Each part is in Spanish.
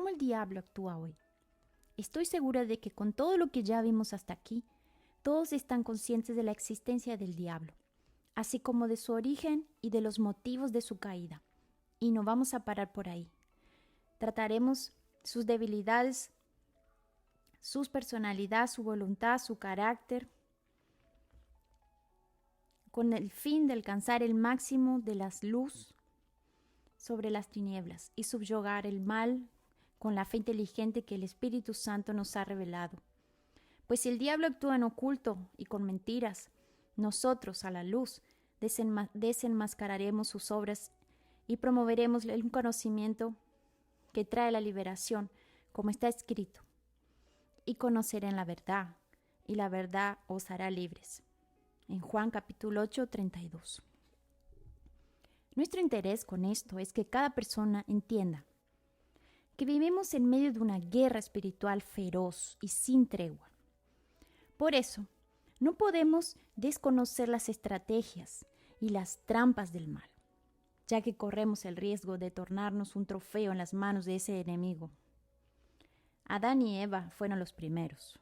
cómo el diablo actúa hoy. Estoy segura de que con todo lo que ya vimos hasta aquí, todos están conscientes de la existencia del diablo, así como de su origen y de los motivos de su caída. Y no vamos a parar por ahí. Trataremos sus debilidades, su personalidad, su voluntad, su carácter, con el fin de alcanzar el máximo de la luz sobre las tinieblas y subyugar el mal con la fe inteligente que el Espíritu Santo nos ha revelado. Pues si el diablo actúa en oculto y con mentiras, nosotros, a la luz, desenmascararemos sus obras y promoveremos el conocimiento que trae la liberación, como está escrito. Y conocerán la verdad, y la verdad os hará libres. En Juan capítulo 8, 32. Nuestro interés con esto es que cada persona entienda que vivimos en medio de una guerra espiritual feroz y sin tregua. Por eso, no podemos desconocer las estrategias y las trampas del mal, ya que corremos el riesgo de tornarnos un trofeo en las manos de ese enemigo. Adán y Eva fueron los primeros.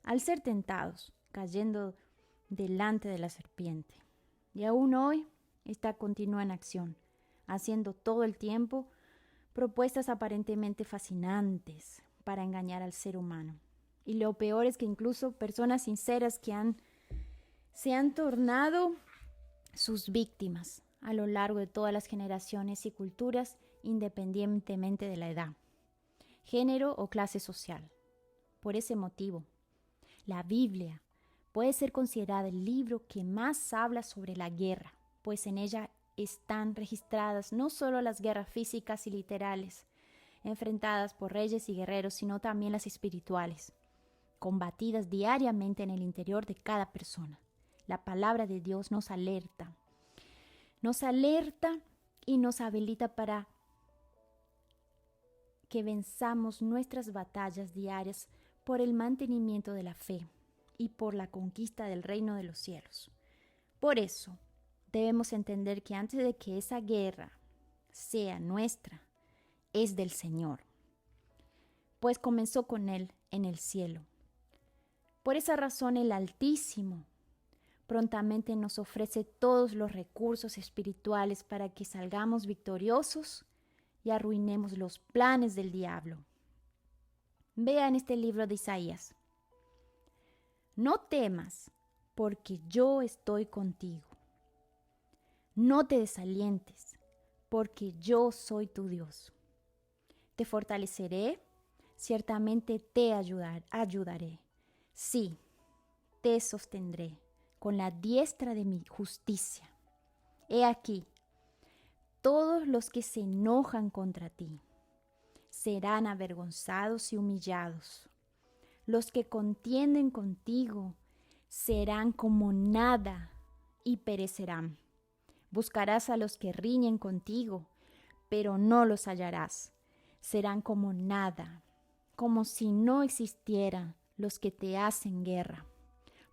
Al ser tentados, cayendo delante de la serpiente. Y aún hoy, esta continúa en acción, haciendo todo el tiempo propuestas aparentemente fascinantes para engañar al ser humano. Y lo peor es que incluso personas sinceras que se han tornado sus víctimas a lo largo de todas las generaciones y culturas, independientemente de la edad, género o clase social. Por ese motivo, la Biblia puede ser considerada el libro que más habla sobre la guerra, pues en ella están registradas no solo las guerras físicas y literales, enfrentadas por reyes y guerreros, sino también las espirituales, combatidas diariamente en el interior de cada persona. La palabra de Dios nos alerta y nos habilita para que venzamos nuestras batallas diarias por el mantenimiento de la fe y por la conquista del reino de los cielos. Por eso, debemos entender que antes de que esa guerra sea nuestra, es del Señor, pues comenzó con Él en el cielo. Por esa razón, el Altísimo prontamente nos ofrece todos los recursos espirituales para que salgamos victoriosos y arruinemos los planes del diablo. Vean este libro de Isaías. No temas, porque yo estoy contigo. No te desalientes, porque yo soy tu Dios. Te fortaleceré, ciertamente te ayudaré. Sí, te sostendré con la diestra de mi justicia. He aquí, todos los que se enojan contra ti serán avergonzados y humillados. Los que contienden contigo serán como nada y perecerán. Buscarás a los que riñen contigo, pero no los hallarás. Serán como nada, como si no existieran los que te hacen guerra.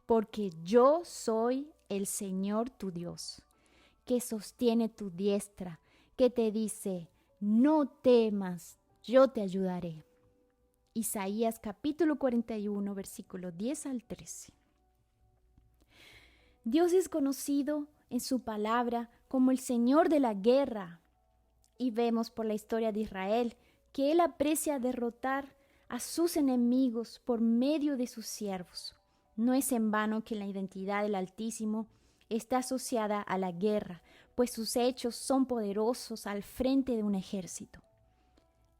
Porque yo soy el Señor tu Dios, que sostiene tu diestra, que te dice, no temas, yo te ayudaré. Isaías capítulo 41, versículo 10 al 13. Dios es conocido en su palabra como el Señor de la guerra. Y vemos por la historia de Israel que Él aprecia derrotar a sus enemigos por medio de sus siervos. No es en vano que la identidad del Altísimo está asociada a la guerra, pues sus hechos son poderosos al frente de un ejército.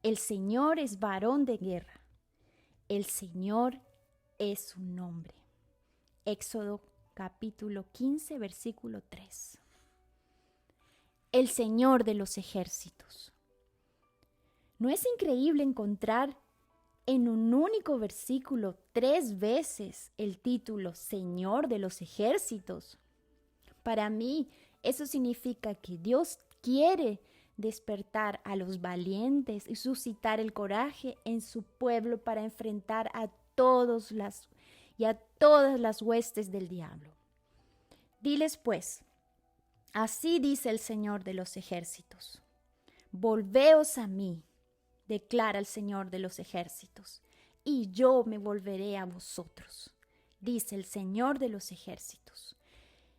El Señor es varón de guerra. El Señor es su nombre. Éxodo capítulo 15, versículo 3. El Señor de los ejércitos. ¿No es increíble encontrar en un único versículo 3 veces el título Señor de los ejércitos? Para mí, eso significa que Dios quiere despertar a los valientes y suscitar el coraje en su pueblo para enfrentar a todas las huestes del diablo. Diles pues, así dice el Señor de los ejércitos, volveos a mí, declara el Señor de los ejércitos, y yo me volveré a vosotros, dice el Señor de los ejércitos.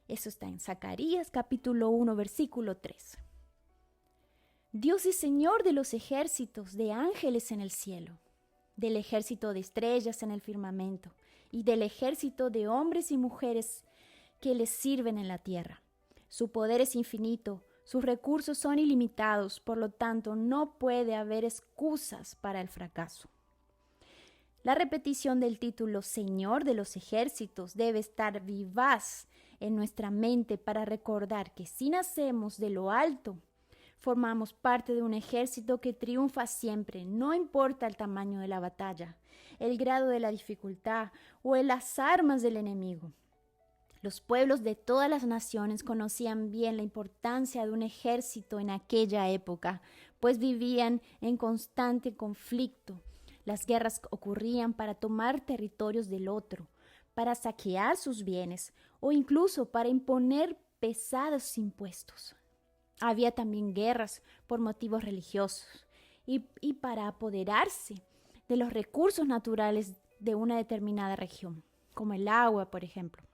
Eso está en Zacarías capítulo 1, versículo 3. Dios es Señor de los ejércitos, de ángeles en el cielo, del ejército de estrellas en el firmamento y del ejército de hombres y mujeres que les sirven en la tierra. Su poder es infinito, sus recursos son ilimitados, por lo tanto no puede haber excusas para el fracaso. La repetición del título Señor de los ejércitos debe estar vivaz en nuestra mente para recordar que si nacemos de lo alto, formamos parte de un ejército que triunfa siempre, no importa el tamaño de la batalla, el grado de la dificultad o las armas del enemigo. Los pueblos de todas las naciones conocían bien la importancia de un ejército en aquella época, pues vivían en constante conflicto. Las guerras ocurrían para tomar territorios del otro, para saquear sus bienes o incluso para imponer pesados impuestos. Había también guerras por motivos religiosos y para apoderarse de los recursos naturales de una determinada región, como el agua, por ejemplo.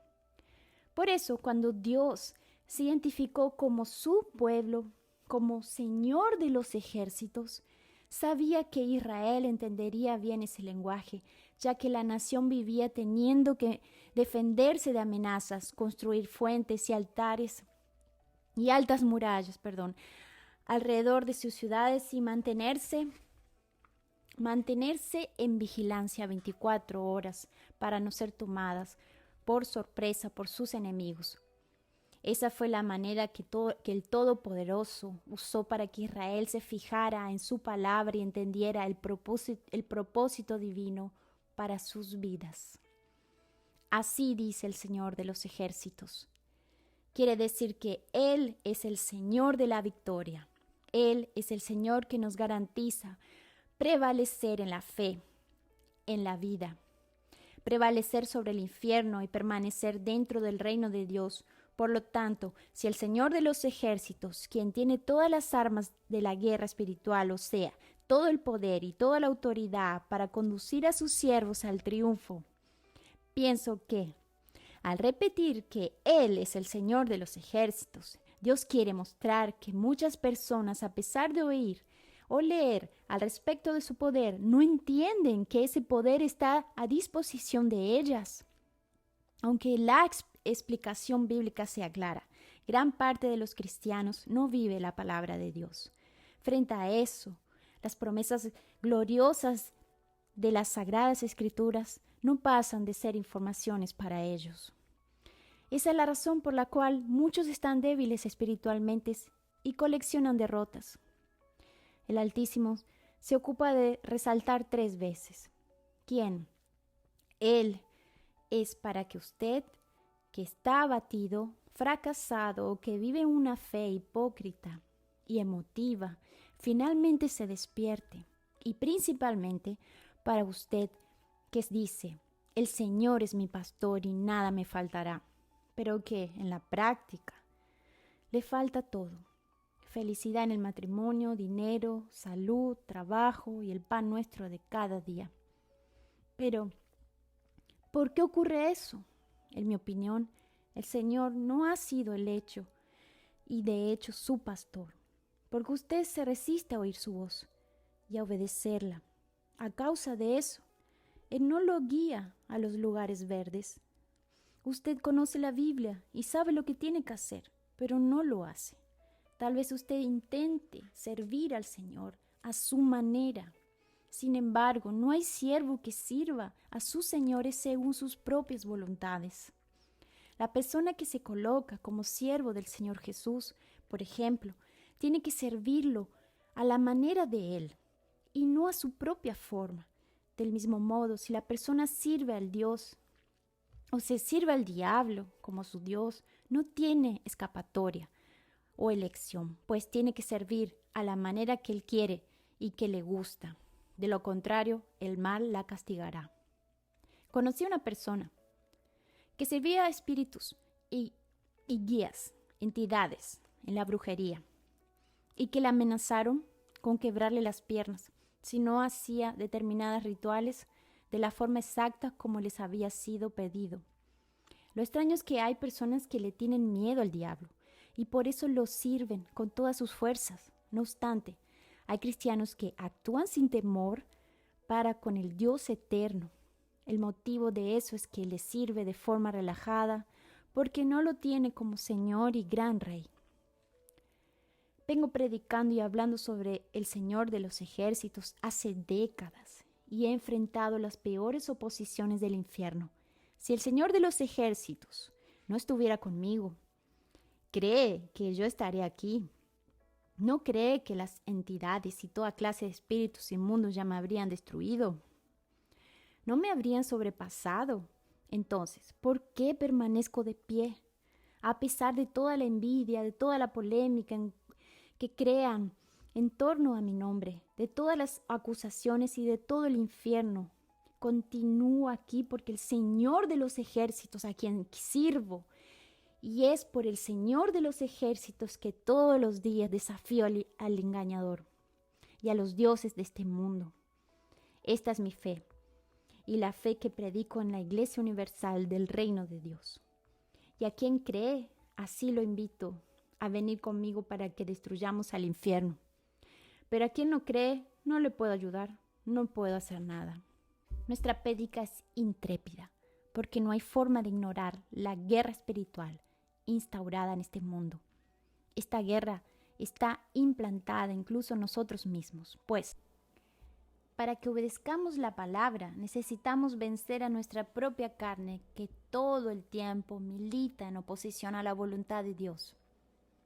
Por eso, cuando Dios se identificó como su pueblo, como Señor de los ejércitos, sabía que Israel entendería bien ese lenguaje, ya que la nación vivía teniendo que defenderse de amenazas, construir fuentes y altares y altas murallas, alrededor de sus ciudades y mantenerse en vigilancia 24 horas para no ser tomadas por sorpresa por sus enemigos. Esa fue la manera que el Todopoderoso usó para que Israel se fijara en su palabra y entendiera el propósito divino para sus vidas. Así dice el Señor de los ejércitos. Quiere decir que Él es el Señor de la victoria. Él es el Señor que nos garantiza prevalecer en la fe, en la vida, prevalecer sobre el infierno y permanecer dentro del reino de Dios. Por lo tanto, si el Señor de los ejércitos, quien tiene todas las armas de la guerra espiritual, o sea, todo el poder y toda la autoridad para conducir a sus siervos al triunfo, pienso que, al repetir que Él es el Señor de los ejércitos, Dios quiere mostrar que muchas personas, a pesar de oír o leer al respecto de su poder, no entienden que ese poder está a disposición de ellas. Aunque la explicación bíblica sea clara, gran parte de los cristianos no vive la palabra de Dios. Frente a eso, las promesas gloriosas de las Sagradas Escrituras no pasan de ser informaciones para ellos. Esa es la razón por la cual muchos están débiles espiritualmente y coleccionan derrotas. El Altísimo se ocupa de resaltar 3 veces. ¿Quién? Él es para que usted, que está abatido, fracasado o que vive una fe hipócrita y emotiva, finalmente se despierte. Y principalmente para usted que dice, el Señor es mi pastor y nada me faltará, pero que en la práctica le falta todo. Felicidad en el matrimonio, dinero, salud, trabajo y el pan nuestro de cada día. Pero, ¿por qué ocurre eso? En mi opinión, el Señor no ha sido el hecho y de hecho su pastor, porque usted se resiste a oír su voz y a obedecerla. A causa de eso, Él no lo guía a los lugares verdes. Usted conoce la Biblia y sabe lo que tiene que hacer, pero no lo hace. Tal vez usted intente servir al Señor a su manera. Sin embargo, no hay siervo que sirva a sus señores según sus propias voluntades. La persona que se coloca como siervo del Señor Jesús, por ejemplo, tiene que servirlo a la manera de Él y no a su propia forma. Del mismo modo, si la persona sirve al Dios o se sirve al diablo como su Dios, no tiene escapatoria o elección, pues tiene que servir a la manera que Él quiere y que le gusta. De lo contrario, el mal la castigará. Conocí a una persona que servía a espíritus y guías, entidades en la brujería, y que la amenazaron con quebrarle las piernas si no hacía determinados rituales de la forma exacta como les había sido pedido. Lo extraño es que hay personas que le tienen miedo al diablo y por eso lo sirven con todas sus fuerzas. No obstante, hay cristianos que actúan sin temor para con el Dios eterno. El motivo de eso es que le sirve de forma relajada porque no lo tiene como Señor y gran Rey. Vengo predicando y hablando sobre el Señor de los ejércitos hace décadas y he enfrentado las peores oposiciones del infierno. Si el Señor de los ejércitos no estuviera conmigo, ¿cree que yo estaré aquí? ¿No cree que las entidades y toda clase de espíritus inmundos ya me habrían destruido? ¿No me habrían sobrepasado? Entonces, ¿por qué permanezco de pie? A pesar de toda la envidia, de toda la polémica que crean en torno a mi nombre, de todas las acusaciones y de todo el infierno, continúo aquí porque el Señor de los ejércitos a quien sirvo, y es por el Señor de los ejércitos que todos los días desafío al engañador y a los dioses de este mundo. Esta es mi fe y la fe que predico en la Iglesia Universal del Reino de Dios. Y a quien cree, así lo invito a venir conmigo para que destruyamos al infierno. Pero a quien no cree, no le puedo ayudar, no puedo hacer nada. Nuestra prédica es intrépida, porque no hay forma de ignorar la guerra espiritual instaurada en este mundo. Esta guerra está implantada incluso en nosotros mismos, pues para que obedezcamos la palabra necesitamos vencer a nuestra propia carne que todo el tiempo milita en oposición a la voluntad de Dios.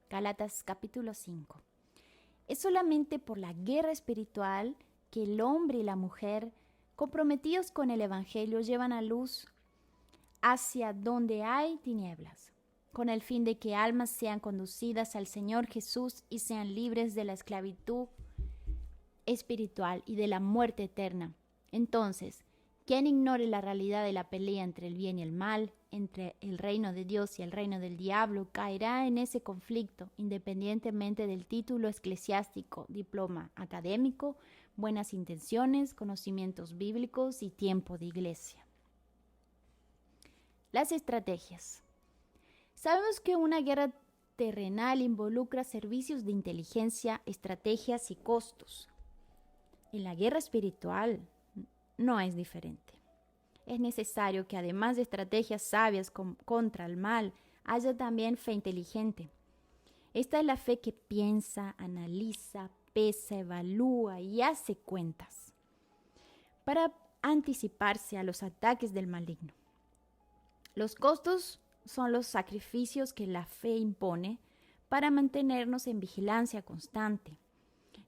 Gálatas capítulo 5. Es solamente por la guerra espiritual que el hombre y la mujer comprometidos con el Evangelio llevan a luz hacia donde hay tinieblas, con el fin de que almas sean conducidas al Señor Jesús y sean libres de la esclavitud espiritual y de la muerte eterna. Entonces, quien ignore la realidad de la pelea entre el bien y el mal, entre el reino de Dios y el reino del diablo, caerá en ese conflicto, independientemente del título eclesiástico, diploma académico, buenas intenciones, conocimientos bíblicos y tiempo de iglesia. Las estrategias. Sabemos que una guerra terrenal involucra servicios de inteligencia, estrategias y costos. En la guerra espiritual no es diferente. Es necesario que además de estrategias sabias contra el mal, haya también fe inteligente. Esta es la fe que piensa, analiza, pesa, evalúa y hace cuentas para anticiparse a los ataques del maligno. Los costos son los sacrificios que la fe impone para mantenernos en vigilancia constante.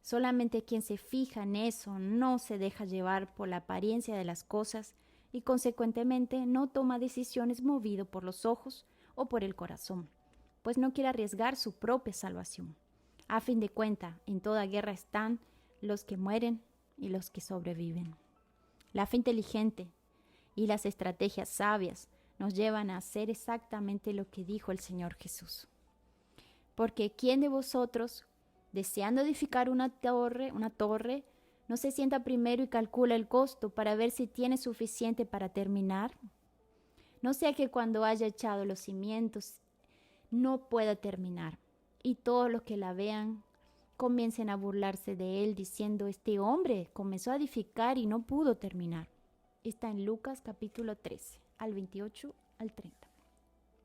Solamente quien se fija en eso no se deja llevar por la apariencia de las cosas y consecuentemente no toma decisiones movido por los ojos o por el corazón, pues no quiere arriesgar su propia salvación. A fin de cuentas, en toda guerra están los que mueren y los que sobreviven. La fe inteligente y las estrategias sabias nos llevan a hacer exactamente lo que dijo el Señor Jesús. Porque ¿quién de vosotros, deseando edificar una torre, no se sienta primero y calcula el costo para ver si tiene suficiente para terminar? No sea que cuando haya echado los cimientos no pueda terminar, y todos los que la vean comiencen a burlarse de él, diciendo: este hombre comenzó a edificar y no pudo terminar. Está en Lucas capítulo 13, al 28 al 30.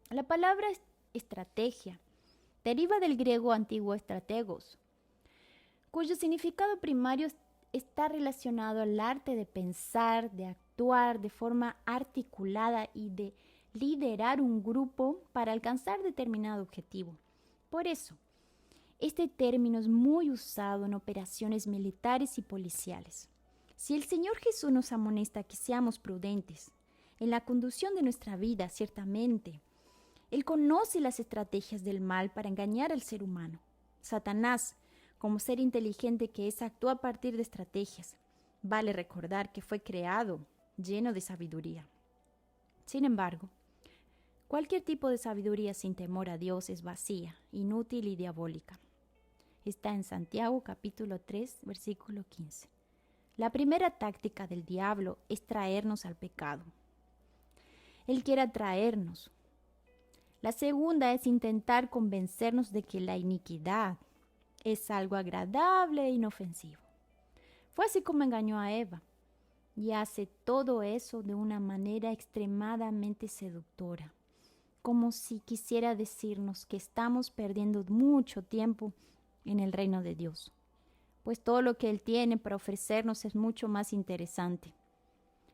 La palabra estrategia deriva del griego antiguo strategos, cuyo significado primario está relacionado al arte de pensar, de actuar de forma articulada y de liderar un grupo para alcanzar determinado objetivo. Por eso, este término es muy usado en operaciones militares y policiales. Si el Señor Jesús nos amonesta que seamos prudentes en la conducción de nuestra vida, ciertamente, Él conoce las estrategias del mal para engañar al ser humano. Satanás, como ser inteligente que es, actúa a partir de estrategias. Vale recordar que fue creado lleno de sabiduría. Sin embargo, cualquier tipo de sabiduría sin temor a Dios es vacía, inútil y diabólica. Está en Santiago capítulo 3, versículo 15. La primera táctica del diablo es traernos al pecado. Él quiere atraernos. La segunda es intentar convencernos de que la iniquidad es algo agradable e inofensivo. Fue así como engañó a Eva y hace todo eso de una manera extremadamente seductora, como si quisiera decirnos que estamos perdiendo mucho tiempo en el reino de Dios, pues todo lo que Él tiene para ofrecernos es mucho más interesante.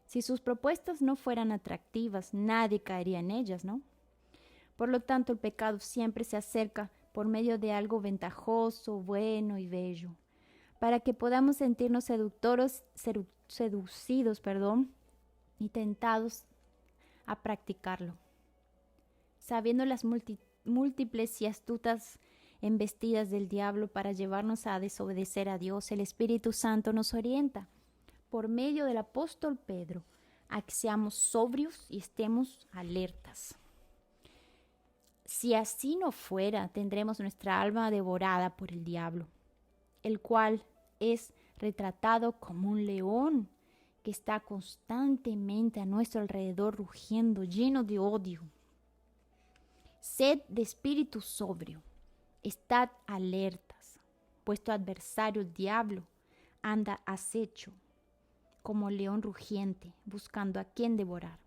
Si sus propuestas no fueran atractivas, nadie caería en ellas, ¿no? Por lo tanto, el pecado siempre se acerca por medio de algo ventajoso, bueno y bello, para que podamos sentirnos seducidos, y tentados a practicarlo. Sabiendo las múltiples y astutas embestidas del diablo para llevarnos a desobedecer a Dios, el Espíritu Santo nos orienta por medio del apóstol Pedro a que seamos sobrios y estemos alertas. Si así no fuera, tendremos nuestra alma devorada por el diablo, el cual es retratado como un león que está constantemente a nuestro alrededor rugiendo, lleno de odio. Sed de espíritu sobrio, estad alertas, vuestro adversario el diablo anda acecho como león rugiente, buscando a quien devorar.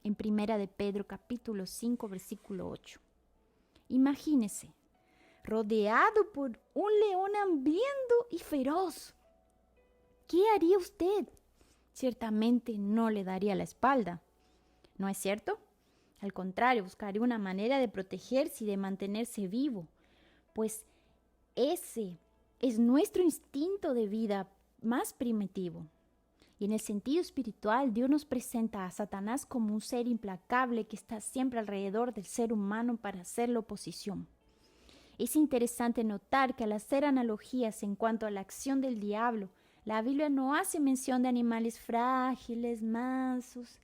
En Primera de Pedro capítulo 5 versículo 8. Imagínese, rodeado por un león hambriento y feroz. ¿Qué haría usted? Ciertamente no le daría la espalda, ¿no es cierto? Al contrario, buscaría una manera de protegerse y de mantenerse vivo, pues ese es nuestro instinto de vida más primitivo. Y en el sentido espiritual, Dios nos presenta a Satanás como un ser implacable que está siempre alrededor del ser humano para hacerle oposición. Es interesante notar que al hacer analogías en cuanto a la acción del diablo, la Biblia no hace mención de animales frágiles, mansos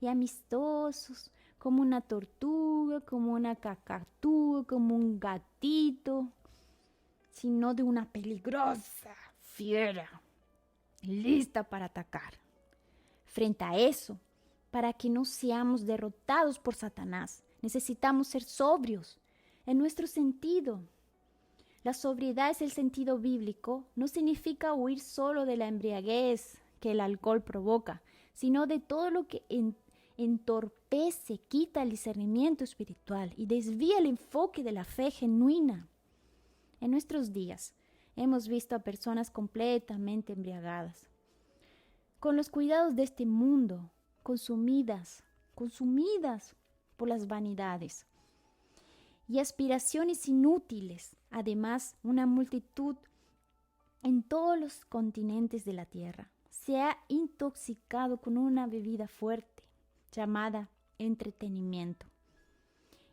y amistosos, como una tortuga, como una cacatúa, como un gatito, sino de una peligrosa fiera, lista para atacar. Frente a eso, para que no seamos derrotados por Satanás, necesitamos ser sobrios en nuestro sentido. La sobriedad es el sentido bíblico, no significa huir solo de la embriaguez que el alcohol provoca, sino de todo lo que entorpece, quita el discernimiento espiritual y desvía el enfoque de la fe genuina. En nuestros días hemos visto a personas completamente embriagadas, con los cuidados de este mundo, consumidas por las vanidades y aspiraciones inútiles. Además, una multitud en todos los continentes de la tierra se ha intoxicado con una bebida fuerte llamada entretenimiento.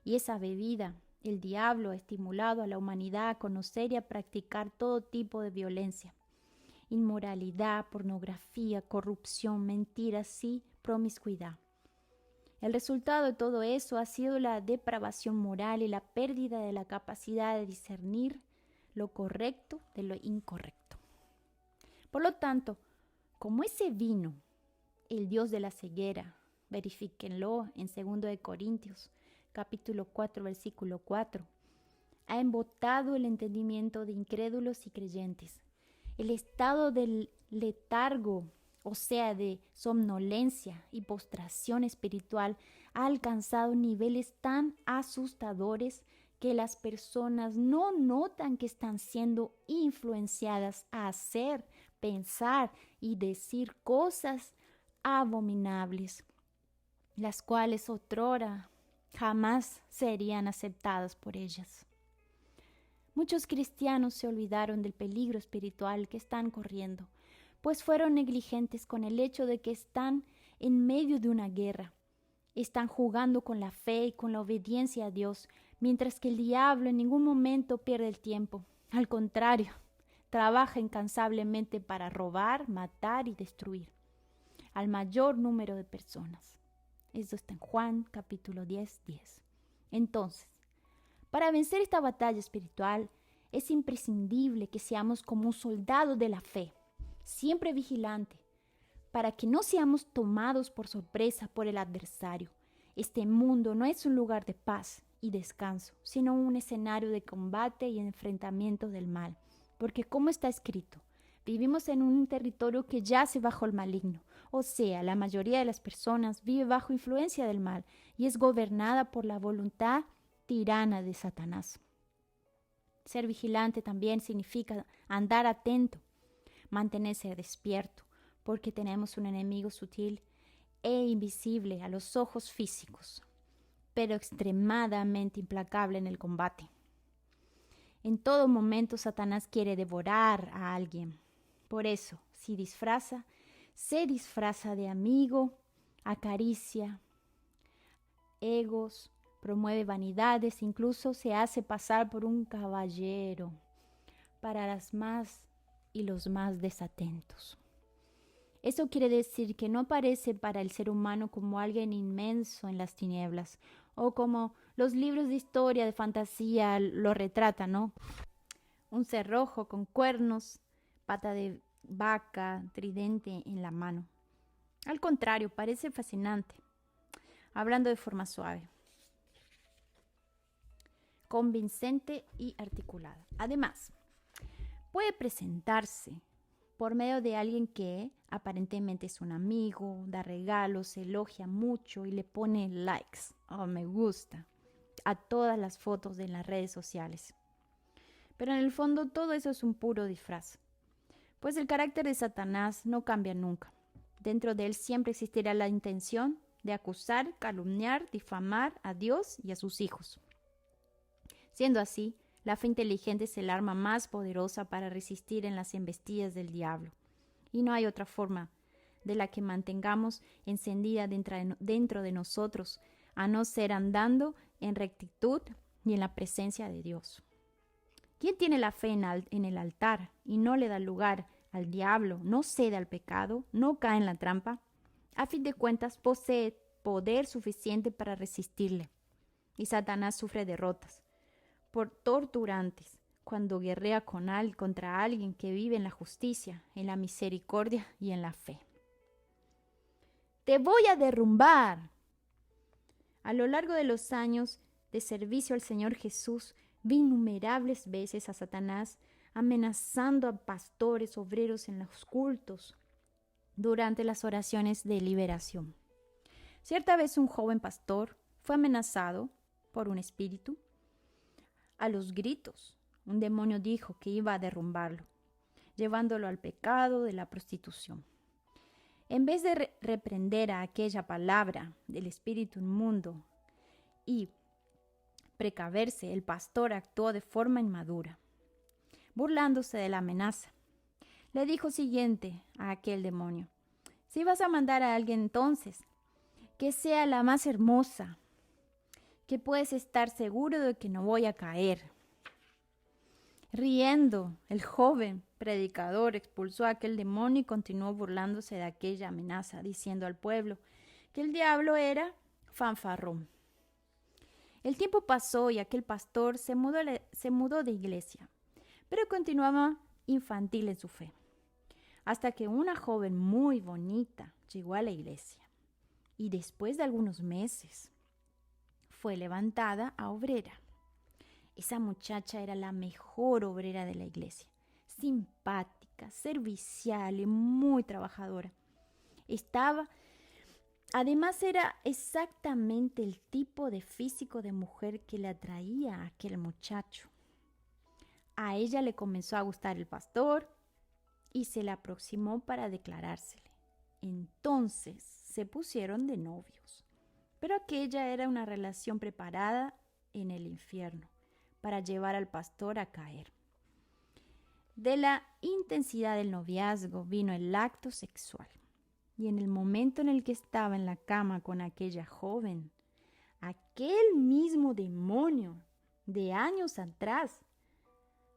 Y esa bebida, el diablo ha estimulado a la humanidad a conocer y a practicar todo tipo de violencia, inmoralidad, pornografía, corrupción, mentiras y promiscuidad. El resultado de todo eso ha sido la depravación moral y la pérdida de la capacidad de discernir lo correcto de lo incorrecto. Por lo tanto, como ese vino, el Dios de la ceguera, verifíquenlo en 2 Corintios, capítulo 4, versículo 4, ha embotado el entendimiento de incrédulos y creyentes. El estado del letargo, o sea, de somnolencia y postración espiritual, ha alcanzado niveles tan asustadores que las personas no notan que están siendo influenciadas a hacer, pensar y decir cosas abominables, las cuales otrora jamás serían aceptadas por ellas. Muchos cristianos se olvidaron del peligro espiritual que están corriendo, pues fueron negligentes con el hecho de que están en medio de una guerra. Están jugando con la fe y con la obediencia a Dios, mientras que el diablo en ningún momento pierde el tiempo. Al contrario, trabaja incansablemente para robar, matar y destruir al mayor número de personas. Esto está en Juan capítulo 10. Entonces, para vencer esta batalla espiritual, es imprescindible que seamos como un soldado de la fe, siempre vigilante, para que no seamos tomados por sorpresa por el adversario. Este mundo no es un lugar de paz y descanso, sino un escenario de combate y enfrentamiento del mal. Porque como está escrito, vivimos en un territorio que yace bajo el maligno. O sea, la mayoría de las personas vive bajo influencia del mal y es gobernada por la voluntad tirana de Satanás. Ser vigilante también significa andar atento, mantenerse despierto, porque tenemos un enemigo sutil e invisible a los ojos físicos, pero extremadamente implacable en el combate. En todo momento Satanás quiere devorar a alguien. Por eso, si se disfraza de amigo, acaricia egos, promueve vanidades, incluso se hace pasar por un caballero para las más y los más desatentos. Eso quiere decir que no aparece para el ser humano como alguien inmenso en las tinieblas, o como los libros de historia de fantasía lo retratan, ¿no? Un cerrojo con cuernos, pata de vaca, tridente en la mano. Al contrario, parece fascinante, hablando de forma suave, convincente y articulada. Además, puede presentarse por medio de alguien que aparentemente es un amigo, da regalos, elogia mucho y le pone likes o me gusta a todas las fotos de las redes sociales. Pero en el fondo todo eso es un puro disfraz, pues el carácter de Satanás no cambia nunca. Dentro de él siempre existirá la intención de acusar, calumniar, difamar a Dios y a sus hijos. Siendo así, la fe inteligente es el arma más poderosa para resistir en las embestidas del diablo. Y no hay otra forma de la que mantengamos encendida dentro de nosotros, a no ser andando en rectitud y en la presencia de Dios. Quien tiene la fe en el altar y no le da lugar al diablo, no cede al pecado, no cae en la trampa, a fin de cuentas posee poder suficiente para resistirle. Y Satanás sufre derrotas por torturantes cuando guerrea contra alguien que vive en la justicia, en la misericordia y en la fe. Te voy a derrumbar. A lo largo de los años de servicio al Señor Jesús, vi innumerables veces a Satanás amenazando a pastores, obreros en los cultos durante las oraciones de liberación. Cierta vez un joven pastor fue amenazado por un espíritu. A los gritos, un demonio dijo que iba a derrumbarlo, llevándolo al pecado de la prostitución. En vez de reprender a aquella palabra del espíritu inmundo y precaverse, el pastor actuó de forma inmadura, burlándose de la amenaza. Le dijo siguiente a aquel demonio: si vas a mandar a alguien, entonces, que sea la más hermosa, que puedes estar seguro de que no voy a caer. Riendo, el joven predicador expulsó a aquel demonio y continuó burlándose de aquella amenaza, diciendo al pueblo que el diablo era fanfarrón. El tiempo pasó y aquel pastor se mudó de iglesia, pero continuaba infantil en su fe, hasta que una joven muy bonita llegó a la iglesia y después de algunos meses fue levantada a obrera. Esa muchacha era la mejor obrera de la iglesia, simpática, servicial y muy trabajadora. Además era exactamente el tipo de físico de mujer que le atraía a aquel muchacho. A ella le comenzó a gustar el pastor y se le aproximó para declarársele. Entonces se pusieron de novios. Pero aquella era una relación preparada en el infierno para llevar al pastor a caer. De la intensidad del noviazgo vino el acto sexual. Y en el momento en el que estaba en la cama con aquella joven, aquel mismo demonio de años atrás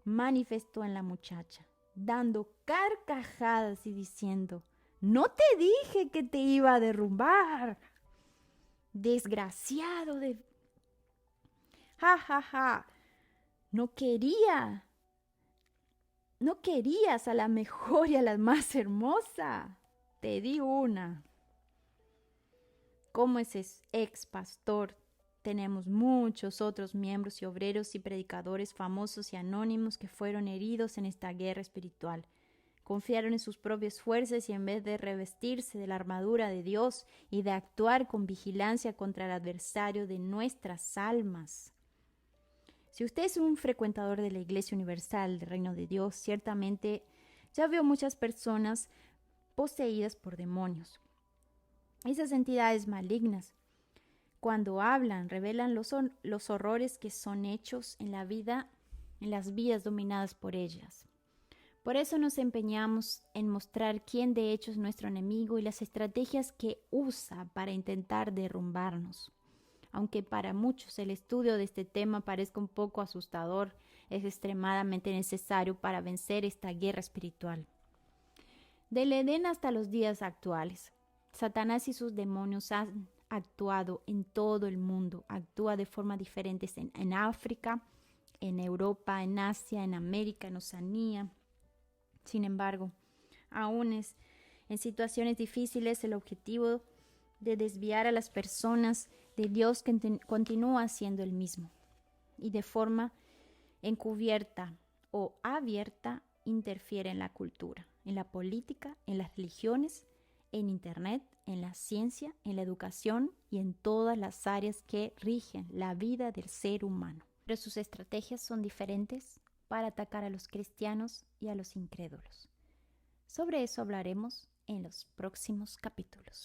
manifestó en la muchacha, dando carcajadas y diciendo: «No te dije que te iba a derrumbar. Desgraciado de... Ja, ja, ja. No quería No querías a la mejor y a la más hermosa. Te di una. Como ese ex pastor, tenemos muchos otros miembros y obreros y predicadores famosos y anónimos que fueron heridos en esta guerra espiritual. Confiaron en sus propias fuerzas y en vez de revestirse de la armadura de Dios y de actuar con vigilancia contra el adversario de nuestras almas. Si usted es un frecuentador de la Iglesia Universal del Reino de Dios, ciertamente ya vio muchas personas poseídas por demonios. Esas entidades malignas, cuando hablan, revelan los horrores que son hechos en la vida, en las vidas dominadas por ellas. Por eso nos empeñamos en mostrar quién de hecho es nuestro enemigo y las estrategias que usa para intentar derrumbarnos. Aunque para muchos el estudio de este tema parezca un poco asustador, es extremadamente necesario para vencer esta guerra espiritual. Del Edén hasta los días actuales, Satanás y sus demonios han actuado en todo el mundo. Actúa de forma diferente en África, en Europa, en Asia, en América, en Oceanía. Sin embargo, aún es en situaciones difíciles el objetivo de desviar a las personas de Dios que continúa siendo el mismo y de forma encubierta o abierta interfiere en la cultura, en la política, en las religiones, en Internet, en la ciencia, en la educación y en todas las áreas que rigen la vida del ser humano. Pero sus estrategias son diferentes para atacar a los cristianos y a los incrédulos. Sobre eso hablaremos en los próximos capítulos.